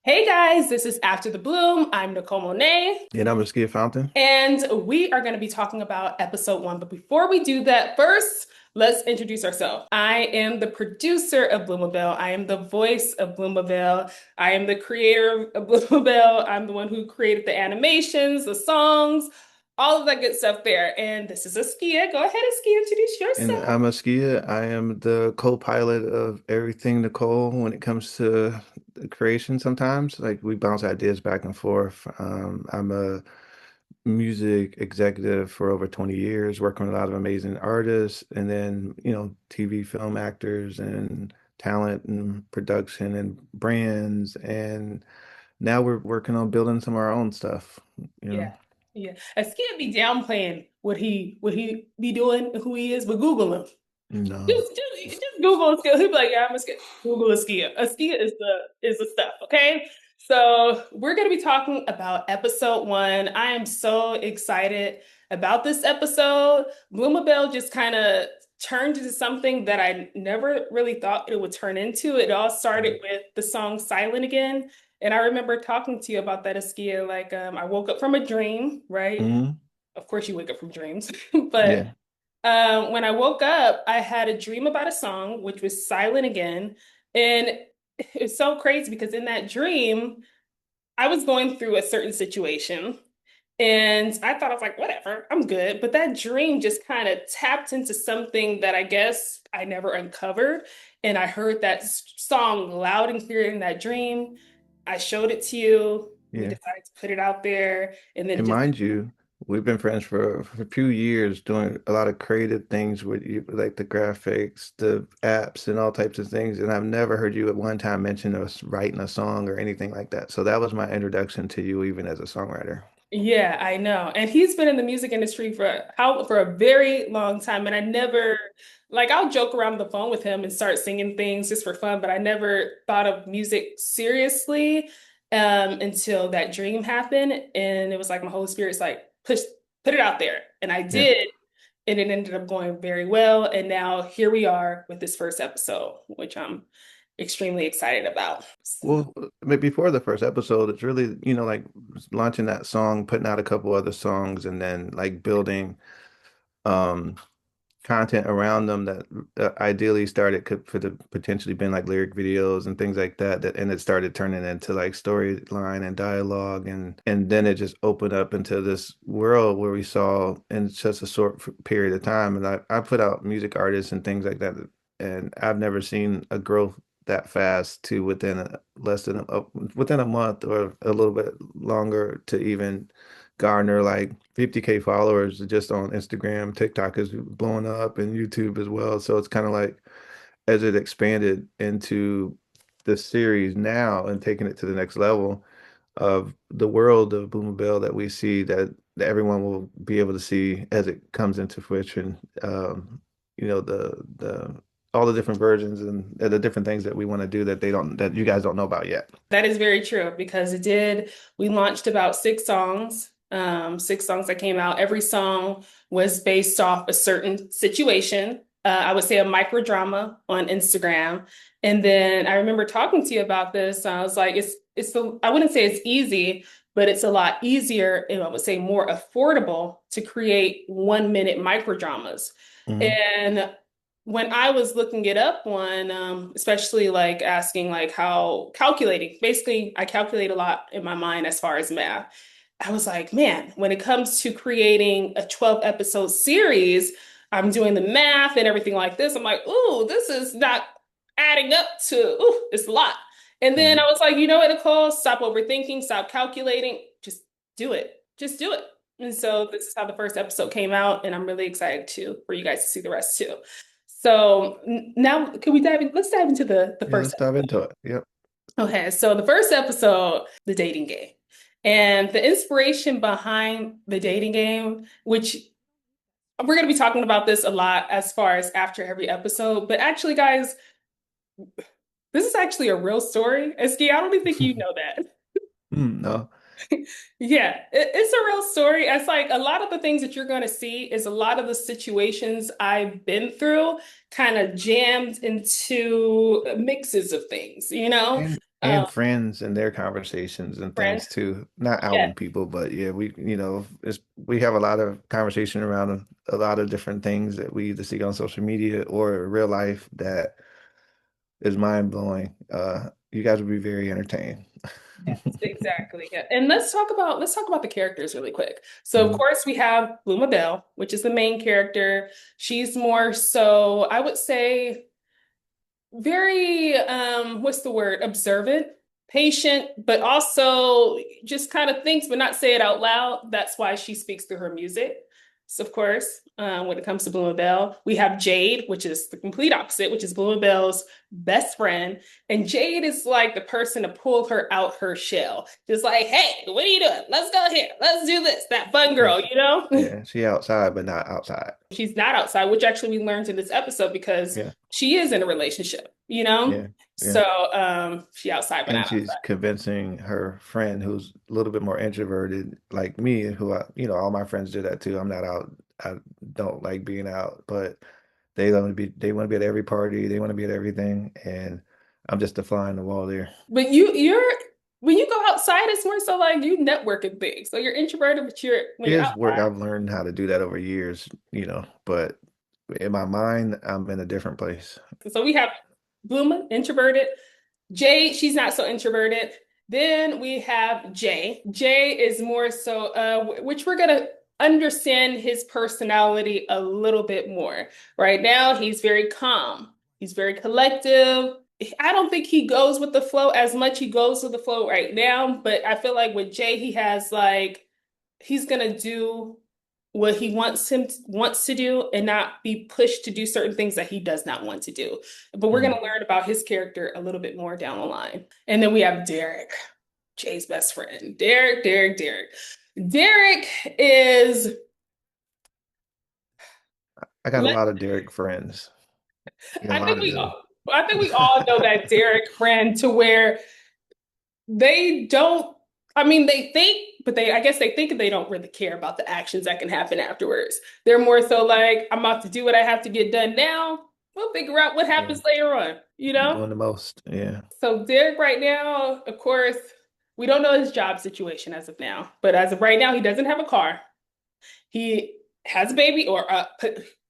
Hey guys, this is After the Bloom. I'm Nicole Monay, And I'm Askia Fountain. and we are going to be talking about episode one. But before we do that, first, let's introduce ourselves. I am the producer of Blooma Bell. I am the voice of Blooma Bell. I am the creator of Blooma Bell. I'm the one who created the animations, the songs, all of that good stuff there. And this is Askia. Go ahead, Askia, introduce And yourself. I'm Askia. I am the co-pilot of everything Nicole when it comes to the creation sometimes. Like we bounce ideas back and forth. I'm a music executive for over 20 years, working with a lot of amazing artists and then, TV film actors and talent and production and brands. And now we're working on building some of our own stuff, you know. Yeah, yeah. Askia be downplaying what he be doing, who he is, but Google him. No. Just Google Askia. He'll be like, yeah, I'm Askia. Google Askia. Askia is the stuff. Okay. So we're gonna be talking about episode one. I am so excited about this episode. Blooma Bell just kind of turned into something that I never really thought it would turn into. It all started with the song Silent Again. And I remember talking to you about that, Askia. Like, I woke up from a dream, right? Hmm. Of course, you wake up from dreams, Yeah. but when I woke up, I had a dream about a song, which was Silent Again. And it's so crazy because in that dream, I was going through a certain situation. And I thought I was like, whatever, I'm good. But that dream just kind of tapped into something that I guess I never uncovered. And I heard that song loud and clear in that dream. I showed it to you. We Yeah. decided to put it out there. And then And just, mind you, we've been friends for a few years doing a lot of creative things with you, like the graphics, the apps, and all types of things. And I've never heard you at one time mention us writing a song or anything like that. So that was my introduction to you, even as a songwriter. yeah, I know. And he's been in the music industry for a very long time. And I never like I'll joke around the phone with him and start singing things just for fun, but I never thought of music seriously until that dream happened. And it was like my Holy Spirit's like, put it out there. And I Yeah. did, and it ended up going very well. And now here we are with this first episode, which I'm extremely excited about. Well, before the first episode, it's really, like launching that song, putting out a couple other songs, and then like building um content around them that ideally started could have potentially been like lyric videos and things like that, and it started turning into like storyline and dialogue, and then it just opened up into this world where we saw in such a short period of time. And I put out music artists and things like that, and I've never seen a growth that fast to less than within a month or a little bit longer to even garner like 50K followers just on Instagram. TikTok is blowing up and YouTube as well. So it's kind of like as it expanded into the series now and taking it to the next level of the world of Blooma Bell that we see that everyone will be able to see as it comes into fruition. The all the different versions and the different things that we want to do that you guys don't know about yet. That is very true because we launched about six songs that came out. Every song was based off a certain situation. I would say a micro drama on Instagram. And then I remember talking to you about this. I was like, I wouldn't say it's easy, but it's a lot easier and I would say more affordable to create 1 minute micro dramas. Hmm. And when I was looking it up one, especially like asking like how calculating, basically I calculate a lot in my mind as far as math. I was like, man, when it comes to creating a 12 episode series, I'm doing the math and everything like this. I'm like, ooh, this is not adding up to, ooh, it's a lot. And then I Hmm. was like, you know what, Nicole, stop overthinking, stop calculating, just do it. Just do it. And so this is how the first episode came out, and I'm really excited too for you guys to see the rest too. So now can we dive in? Let's dive into the Yeah, first let's dive into episode. it. Yep. Okay, so the first episode, the dating game. And the inspiration behind the dating game, which we're going to be talking about this a lot as far as after every episode, but actually, guys, this is actually a real story. Eski, I don't even think you know that. No. Yeah, it's a real story. It's like a lot of the things that you're going to see is a lot of the situations I've been through kind of jammed into mixes of things, you know? Um, And friends and their conversations and Friends. things too. Not Yeah. album people, but yeah, we have a lot of conversation around a lot of different things that we either see on social media or real life that is mind blowing. You guys will be very entertained. Yes, exactly. Yeah. And let's talk about the characters really quick. So of Mhm. course we have Blooma Bell, which is the main character. She's more so, I would say, very what's the word, observant, patient, but also just kind of thinks but not say it out loud. That's why she speaks through her music. So of course, when it comes to Blooma Bell, we have Jade, which is the complete opposite, which is Blooma Bell's best friend. And Jade is like the person to pull her out her shell, just like, hey, what are you doing? Let's go here, let's do this, that fun girl, Yes. you know. Yeah, she outside but not outside. She's not outside, which actually we learned in this episode because Yeah, she is in a relationship, you know? yeah, yeah. So she outside but And not she's outside. convincing her friend who's a little bit more introverted, like me, all my friends do that too. I'm not out. I don't like being out, but they want to be at every party. They want to be at everything. And I'm just a fly on the wall there. But you're when you go outside, it's more so like you networking things. So you're introverted, but you're when you're It's work. outside. I've learned how to do that over years, but in my mind, I'm in a different place. So we have Blooma, introverted. Jay, she's not so introverted. Then we have Jay. Jay is more so, which we're gonna understand his personality a little bit more. Right now, he's very calm. He's very collective. I don't think he goes with the flow as much. He goes with the flow right now, but I feel like with Jay, he has like he's gonna do what he wants to do and not be pushed to do certain things that he does not want to do. But we're Mhm. gonna learn about his character a little bit more down the line. And then we have Derek, Jay's best friend. Derek. Derek is I got a lot of Derek friends. I got a I lot think of we them. all I think we all know that Derek friend to where they don't, I mean, they think, but I guess they think they don't really care about the actions that can happen afterwards. They're more so like, I'm about to do what I have to get done now. We'll figure out what Yeah, happens later on, you know? doing the most. Yeah, So Derek right now, of course, we don't know his job situation as of now, but as of right now, he doesn't have a car. He has a baby or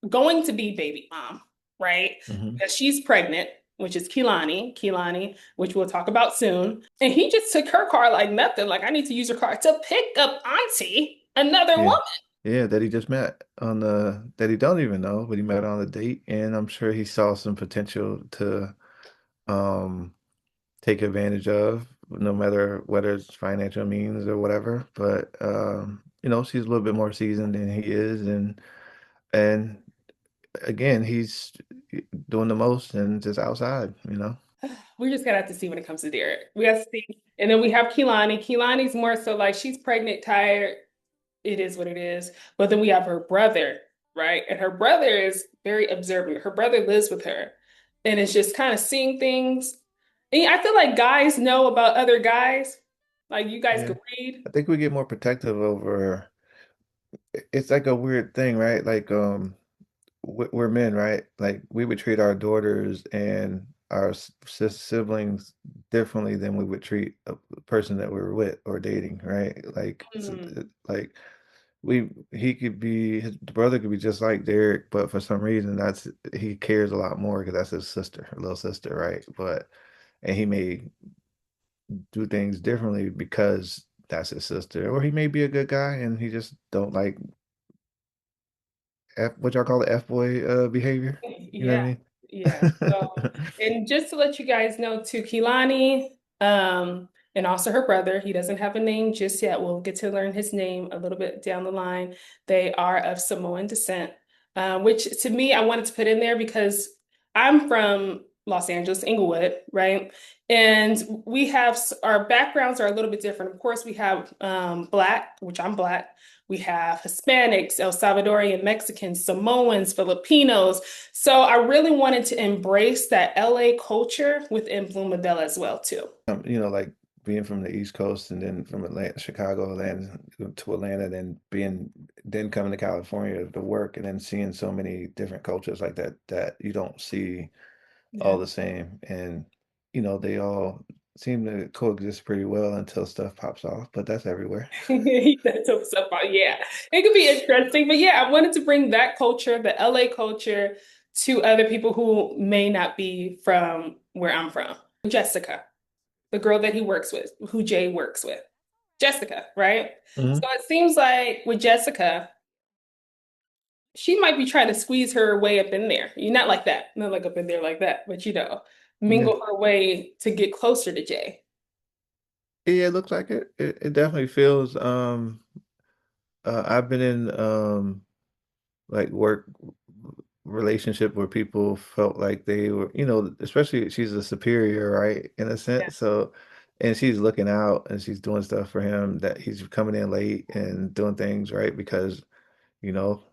going to be baby mom, right? hmm Because she's pregnant, which is Keelani, which we'll talk about soon. And he just took her car like nothing. Like, I need to use your car to pick up Auntie, another yeah, woman. yeah. That he just met on the that he don't even know, but he met on a date, and I'm sure he saw some potential to um take advantage of, no matter whether it's financial means or whatever. But she's a little bit more seasoned than he is, and again, he's doing the most and just outside. We just gotta have to see when it comes to Derek. We have to see. And then we have Keelani. Keelani's more so like she's pregnant, tired. It is what it is. But then we have her brother, right? And her brother is very observant. Her brother lives with her and it's just kind of seeing things. And I feel like guys know about other guys. Like you guys Yeah, could read. I think we get more protective over. It's like a weird thing, right? Like we're men, right? Like we would treat our daughters and our siblings differently than we would treat a person that we were with or dating, right? Mm, Like he could be his brother could be just like Derek, but for some reason he cares a lot more because that's his sister, her little sister, right? And he may do things differently because that's his sister, or he may be a good guy and he just don't like what y'all call the F boy behavior. You know yeah, yeah. So, what I mean? and just to let you guys know too, Keelani, and also her brother, he doesn't have a name just yet. We'll get to learn his name a little bit down the line. They are of Samoan descent, which to me, I wanted to put in there because I'm from Los Angeles, Inglewood, right? And we have our backgrounds are a little bit different. Of course, we have Black, which I'm Black. We have Hispanics, El Salvadorian, Mexicans, Samoans, Filipinos. So I really wanted to embrace that LA culture within Blooma Bell as well, too. Like being from the East Coast and then from Atlanta, Chicago, Atlanta to Atlanta, then coming to California to work and then seeing so many different cultures like that you don't see all Yeah. the same. And they all seem to coexist pretty well until stuff pops off, but that's everywhere. That's what's up. Yeah, it could be interesting, but yeah, I wanted to bring that culture, the LA culture, to other people who may not be from where I'm from. Jessica, the girl that he works with, who Jay works with. Jessica, right? So Hmm. it seems like with Jessica, she might be trying to squeeze her way up in there. You're not like that, not like up in there like that, but Yeah. mingle her way to get closer to Jay. Yeah, it looks like it. It definitely feels I've been in like work relationship where people felt like they were, especially she's a superior, right? In a Yeah. sense. So, and she's looking out and she's doing stuff for him that he's coming in late and doing things, right? Because, you know,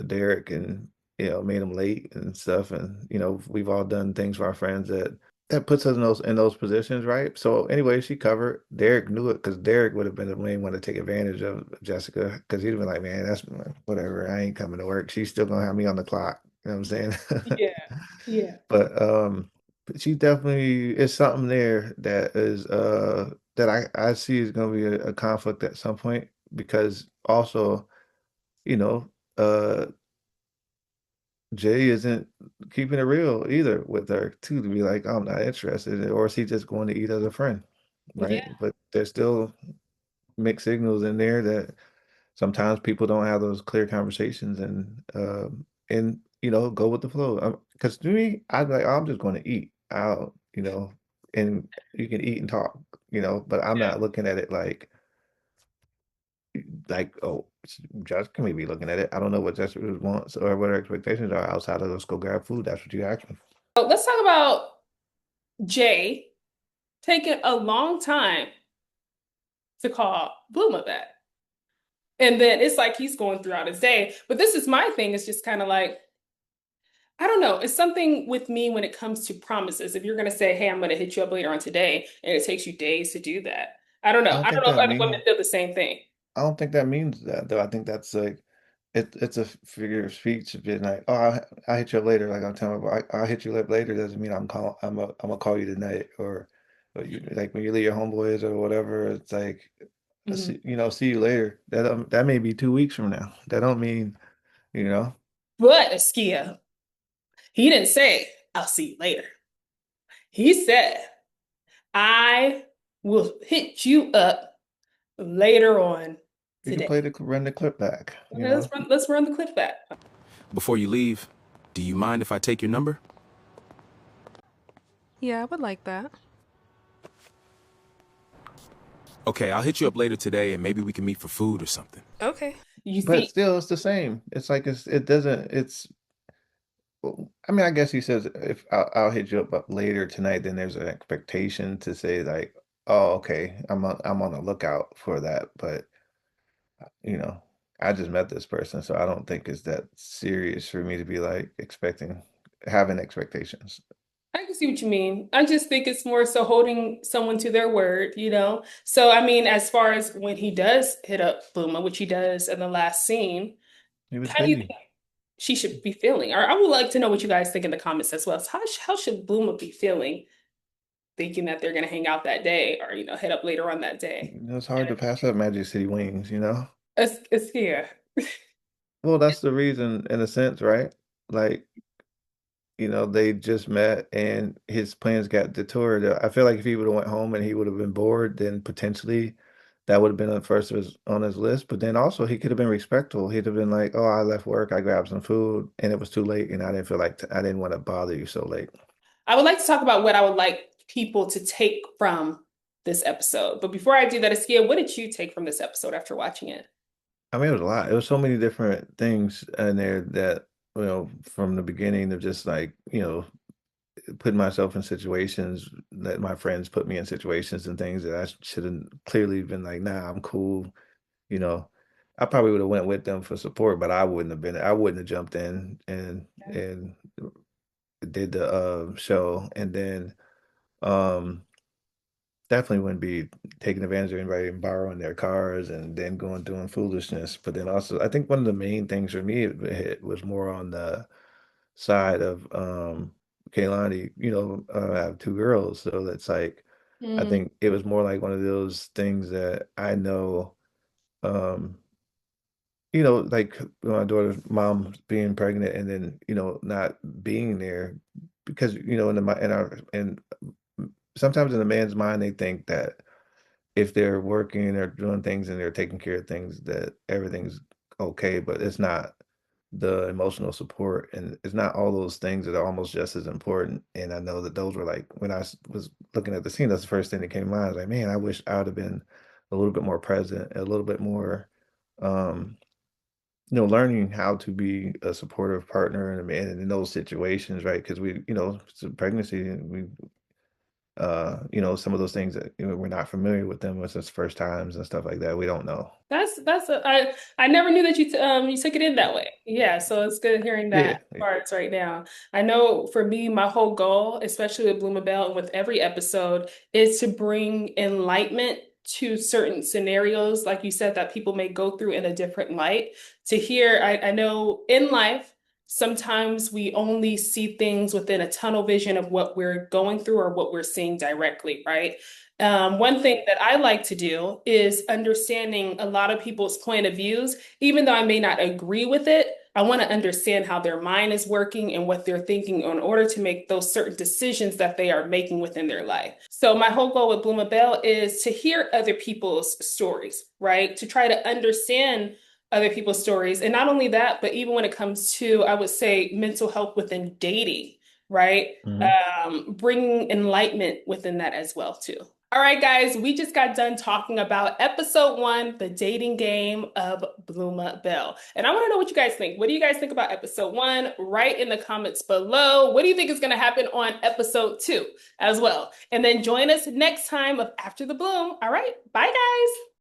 Derek and, made him late and stuff. And, we've all done things for our friends that puts us in those positions, right? So anyway, she covered. Derek knew it because Derek would have been the main one to take advantage of Jessica because he'd have been like, man, that's whatever. I ain't coming to work. She's still gonna have me on the clock. You know what I'm saying? Yeah. Yeah. But she definitely is something there that is that I see is gonna be a conflict at some point because also, you know, uh Jay isn't keeping it real either with her too to be like, I'm not interested, or is he just going to eat as a friend, right? Yeah. But there's still mixed signals in there that sometimes people don't have those clear conversations and go with the flow. Because to me, I'm like, I'm just going to eat out, and you can eat and talk, but I'm Yeah. not looking at it like, oh, Judge can we be looking at it? I don't know what Jessica wants or what her expectations are outside of let's go grab food. That's what you asked me. So let's talk about Jay taking a long time to call Blooma back. And then it's like he's going throughout his day. But this is my thing. It's just kind of like, I don't know. It's something with me when it comes to promises. If you're going to say, hey, I'm going to hit you up later on today, and it takes you days to do that. I don't I know. don't I don't think know if that other women means feel the same thing. I don't think that means that though. I think that's like it's a figure of speech of being like, oh, I'll hit you up later. Like I'm telling you, I'll hit you up later doesn't mean I'm gonna call you tonight or like when you leave your homeboys or whatever. It's like Mhm. see you later. That may be 2 weeks from now. That don't mean you know. But Askia, he didn't say, I'll see you later. He said, I will hit you up later on You can today. run the clip back. Okay, let's run the clip back. Before you leave, do you mind if I take your number? Yeah, I would like that. Okay, I'll hit you up later today and maybe we can meet for food or something. Okay. You But see, still, it's the same. It's like it doesn't. I mean, I guess he says if I'll hit you up later tonight, then there's an expectation to say like, oh, okay, I'm on the lookout for that. But you know, I just met this person, so I don't think it's that serious for me to be like having expectations. I can see what you mean. I just think it's more so holding someone to their word, you know? So, I mean, as far as when he does hit up Bluma, which he does in the last scene, He was how do you busy. think she should be feeling? Or I would like to know what you guys think in the comments as well. So how should Bluma be feeling, thinking that they're going to hang out that day or, hit up later on that day? It's hard to pass up Magic City Wings. It's yeah. Well, that's the reason in a sense, right? Like they just met and his plans got detoured. I feel like if he would have went home and he would have been bored, then potentially that would have been on first of on his list. But then also he could have been respectful. He'd have been like, "Oh, I left work, I grabbed some food, and it was too late, and I didn't feel like I didn't want to bother you so late." I would like to talk about what I would like people to take from this episode. But before I do that, Askia, what did you take from this episode after watching it? I mean, it was a lot. It was so many different things in there that from the beginning of just like putting myself in situations that my friends put me in situations and things that I should have clearly been like, nah, I'm cool. You know, I probably would have went with them for support, but I wouldn't have jumped in and did the show and then um definitely wouldn't be taking advantage of anybody and borrowing their cars and then going doing foolishness. But then also I think one of the main things for me it hit was more on the side of Kaylani, I have two girls, so that's like I Mm. think it was more like one of those things that I know, um, like my daughter's mom being pregnant and then, not being there because, in sometimes in a man's mind, they think that if they're working or doing things and they're taking care of things, that everything's okay, but it's not. The emotional support and it's not all those things that are almost just as important. And I know that those were like when was looking at the scene, that's the first thing that came to mind. I was like, man, I wish I would have been a little bit more present, a little bit more, um, learning how to be a supportive partner and a man in those situations, right? Because it's a pregnancy and some of those things that we're not familiar with them with its first times and stuff like that. We don't know. I never knew that you took it in that way. Yeah, so it's good hearing Yeah. that parts right now. I know for me, my whole goal, especially with Blooma Bell and with every episode, is to bring enlightenment to certain scenarios, like you said, that people may go through in a different light. To hear, I know in life, sometimes we only see things within a tunnel vision of what we're going through or what we're seeing directly, right? One thing that I like to do is understanding a lot of people's point of views, even though I may not agree with it. I want to understand how their mind is working and what they're thinking in order to make those certain decisions that they are making within their life. So my whole goal with Blooma Bell is to hear other people's stories, right? To try to understand other people's stories. And not only that, but even when it comes to, I would say, mental health within dating, right? Mhm. Bringing enlightenment within that as well, too. All right, guys, we just got done talking about episode one, the dating game of Blooma Bell. And I want to know what you guys think. What do you guys think about episode one? Write in the comments below. What do you think is going to happen on episode two as well? And then join us next time of After the Bloom. All right, bye, guys.